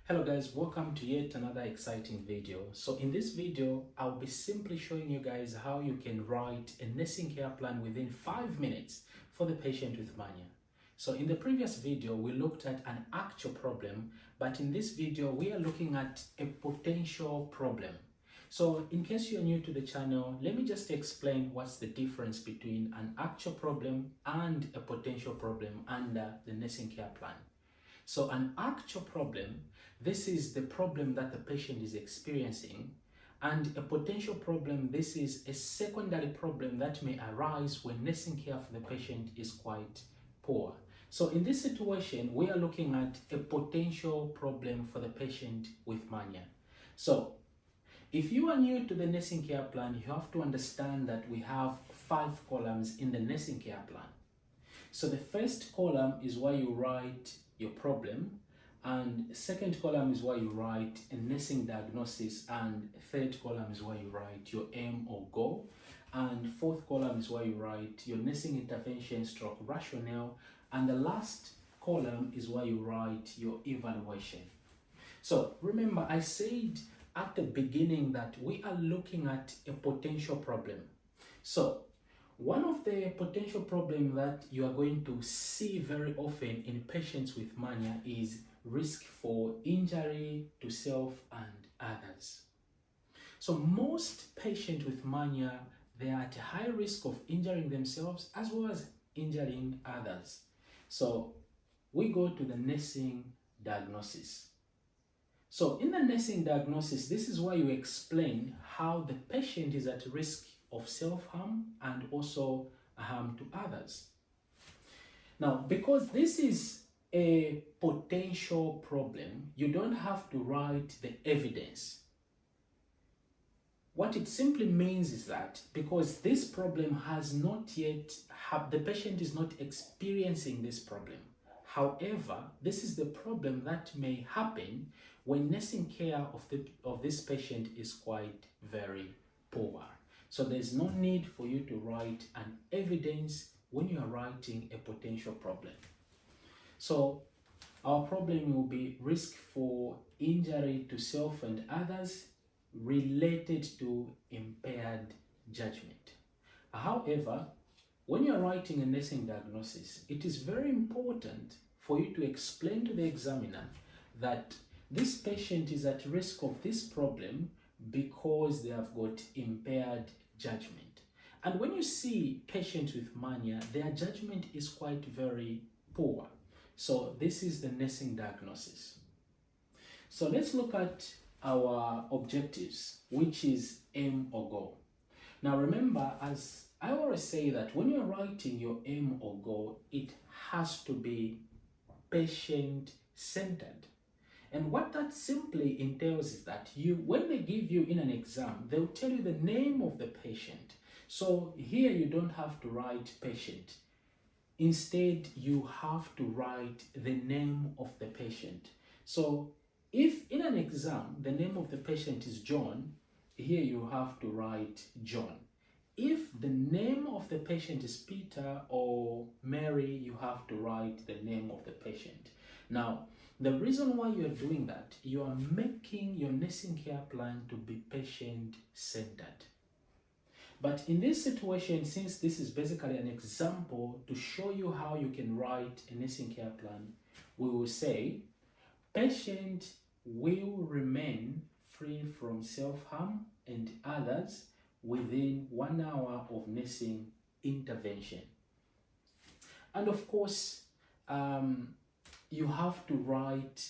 Hello guys, welcome to yet another exciting video. So in this video, I'll be simply showing you guys how you can write a nursing care plan within 5 minutes for the patient with mania. So in the previous video, we looked at an actual problem, but in this video, we are looking at a potential problem. So in case you're new to the channel, let me just explain what's the difference between an actual problem and a potential problem under the nursing care plan. So an actual problem, this is the problem that the patient is experiencing, and a potential problem, this is a secondary problem that may arise when nursing care for the patient is quite poor. So in this situation, we are looking at a potential problem for the patient with mania. So if you are new to the nursing care plan, you have to understand that we have 5 columns in the nursing care plan. So the first column is where you write your problem, and second column is where you write a nursing diagnosis, and third column is where you write your aim or goal, and fourth column is where you write your nursing intervention stroke rationale, and the last column is where you write your evaluation. So remember, I said at the beginning that we are looking at a potential problem. So one of the potential problems that you are going to see very often in patients with mania is risk for injury to self and others. So most patients with mania, they are at a high risk of injuring themselves as well as injuring others. So we go to the nursing diagnosis. So in the nursing diagnosis, this is where you explain how the patient is at risk of self-harm and also harm to others. Now, because this is a potential problem, you don't have to write the evidence. What it simply means is that because this problem has not yet, the patient is not experiencing this problem. However, this is the problem that may happen when nursing care of this patient is quite very poor. So there's no need for you to write an evidence when you are writing a potential problem. So our problem will be risk for injury to self and others related to impaired judgment. However, when you are writing a nursing diagnosis, it is very important for you to explain to the examiner that this patient is at risk of this problem because they have got impaired judgment. And when you see patients with mania, their judgment is quite very poor. So this is the nursing diagnosis. So let's look at our objectives, which is aim or goal. Now remember, as I always say, that when you're writing your aim or goal, it has to be patient-centered. And what that simply entails is that when they give you in an exam, they'll tell you the name of the patient. So here you don't have to write patient. Instead, you have to write the name of the patient. So if in an exam, the name of the patient is John, here you have to write John. If the name of the patient is Peter or Mary, you have to write the name of the patient. Now, the reason why you are doing that, you are making your nursing care plan to be patient-centered. But in this situation, since this is basically an example to show you how you can write a nursing care plan, we will say, patient will remain free from self-harm and others within 1 hour of nursing intervention. And of course, you have to write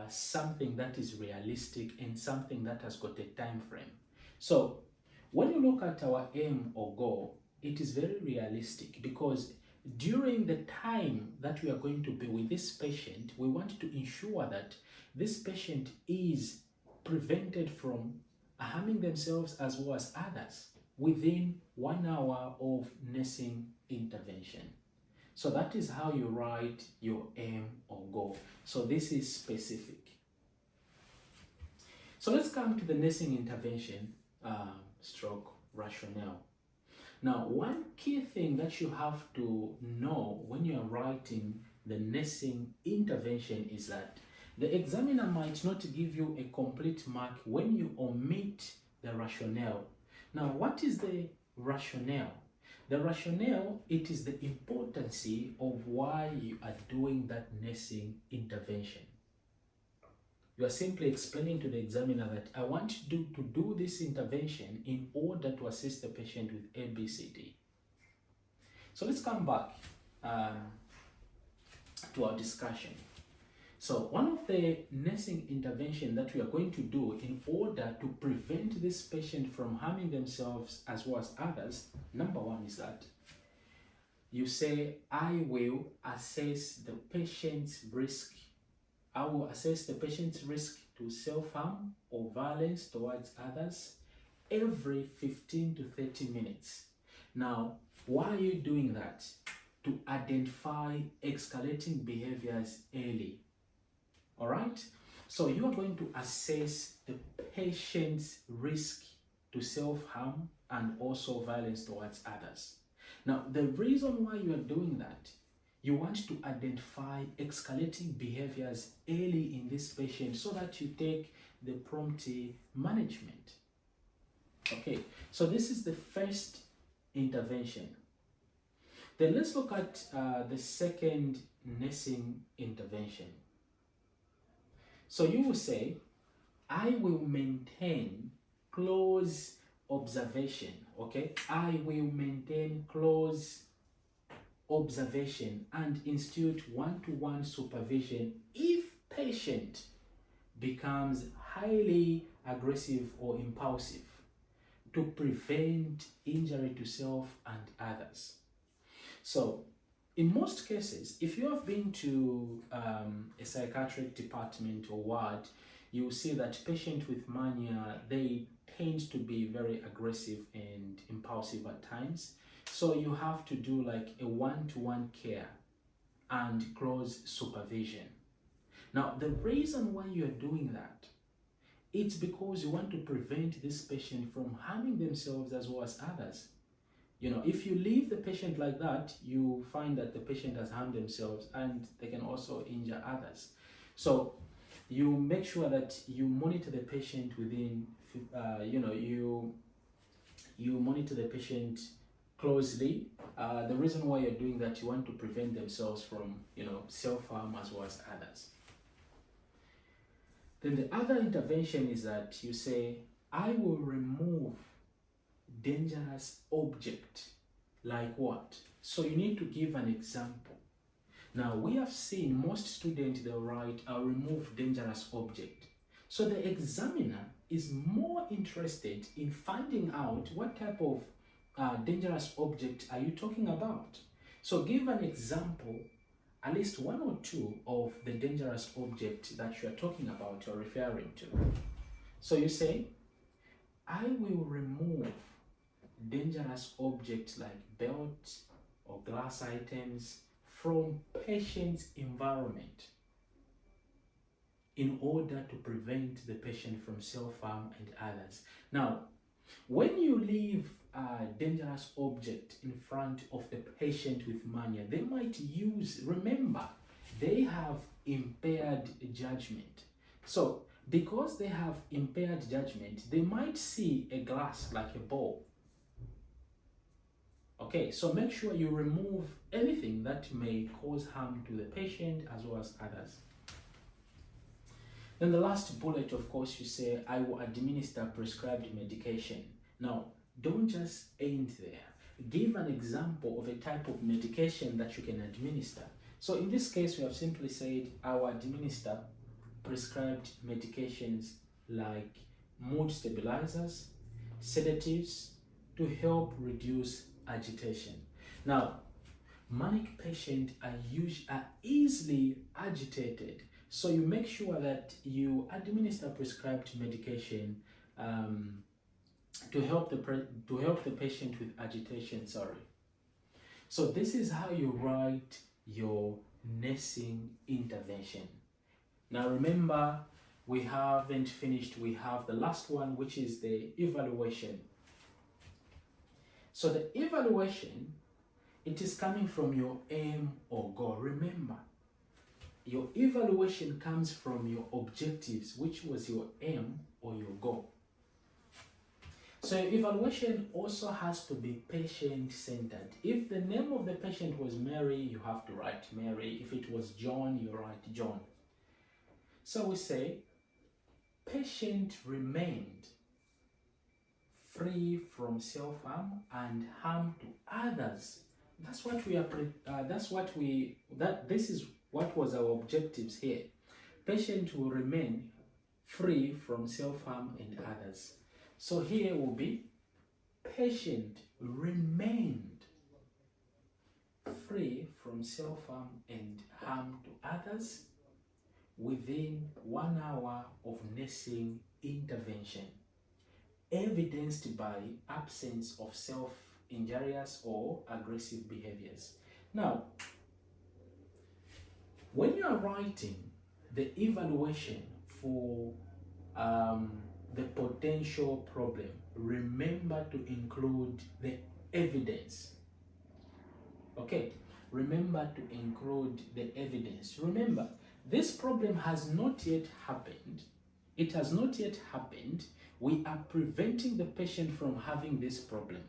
something that is realistic and something that has got a time frame. So when you look at our aim or goal, it is very realistic because during the time that we are going to be with this patient, we want to ensure that this patient is prevented from harming themselves as well as others within 1 hour of nursing intervention. So that is how you write your aim or goal. So this is specific. So let's come to the nursing intervention stroke rationale. Now, one key thing that you have to know when you are writing the nursing intervention is that The examiner might not give you a complete mark when you omit the rationale. Now, what is the rationale? The rationale, it is the importance of why you are doing that nursing intervention. You are simply explaining to the examiner that I want you to do this intervention in order to assist the patient with ABCD. So let's come back to our discussion. So one of the nursing intervention that we are going to do in order to prevent this patient from harming themselves as well as others, number one is that you say, I will assess the patient's risk. I will assess the patient's risk to self-harm or violence towards others every 15 to 30 minutes. Now, why are you doing that? To identify escalating behaviors early. All right, so you are going to assess the patient's risk to self-harm and also violence towards others. Now, the reason why you are doing that, you want to identify escalating behaviors early in this patient so that you take the prompt management. Okay, so this is the first intervention. Then let's look at the second nursing intervention. So you will say, I will maintain close observation, okay? I will maintain close observation and institute one-to-one supervision if patient becomes highly aggressive or impulsive to prevent injury to self and others. So, in most cases, if you have been to a psychiatric department or ward, you will see that patients with mania, they tend to be very aggressive and impulsive at times. So you have to do like a one-to-one care and close supervision. Now, the reason why you're doing that, it's because you want to prevent this patient from harming themselves as well as others. You know, if you leave the patient like that, you find that the patient has harmed themselves and they can also injure others. So you make sure that you monitor the patient within, you monitor the patient closely. The reason why you're doing that, you want to prevent themselves from, self-harm as well as others. Then the other intervention is that you say, I will remove dangerous object. Like what? So you need to give an example. Now, we have seen most students, they'll write, I'll remove dangerous object. So the examiner is more interested in finding out what type of dangerous object are you talking about. So give an example, at least one or two of the dangerous object that you are talking about or referring to. So you say, I will remove dangerous objects like belts or glass items from patient's environment in order to prevent the patient from self-harm and others. Now, when you leave a dangerous object in front of the patient with mania, they might remember, they have impaired judgment. So, because they have impaired judgment, they might see a glass like a ball. Okay, so make sure you remove anything that may cause harm to the patient as well as others. Then the last bullet, of course, you say, I will administer prescribed medication. Now, don't just end there. Give an example of a type of medication that you can administer. So in this case, we have simply said, I will administer prescribed medications like mood stabilizers, sedatives to help reduce agitation. Now, manic patients are easily agitated, so you make sure that you administer prescribed medication to help the patient with agitation. So this is how you write your nursing intervention. Now remember, we haven't finished. We have the last one, which is the evaluation. So the evaluation, it is coming from your aim or goal. Remember, Your evaluation comes from your objectives, which was your aim or your goal. So your evaluation also has to be patient-centered. If the name of the patient was Mary, you have to write Mary. If it was John, you write John. So we say, patient remained free from self-harm and harm to others. That's what we are. This is what was our objectives here. Patient will remain free from self-harm and others. So here will be patient remained free from self-harm and harm to others within 1 hour of nursing intervention, evidenced by absence of self-injurious or aggressive behaviors. Now, when you are writing the evaluation for the potential problem, remember to include the evidence. Okay, remember to include the evidence. Remember, this problem has not yet happened. It has not yet happened. We are preventing the patient from having this problem.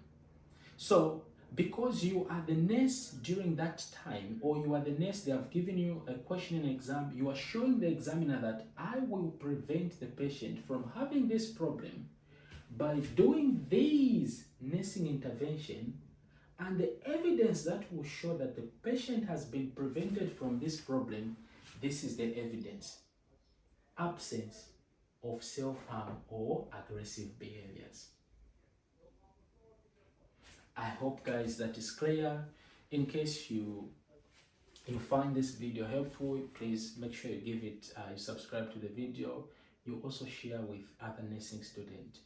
So, because you are the nurse during that time, or you are the nurse, they have given you a question and exam, you are showing the examiner that I will prevent the patient from having this problem by doing these nursing intervention, and the evidence that will show that the patient has been prevented from this problem, this is the evidence. Absence of self-harm or aggressive behaviors. I hope, guys, that is clear. In case you find this video helpful, please make sure you give it, you subscribe to the video. You also share with other nursing students.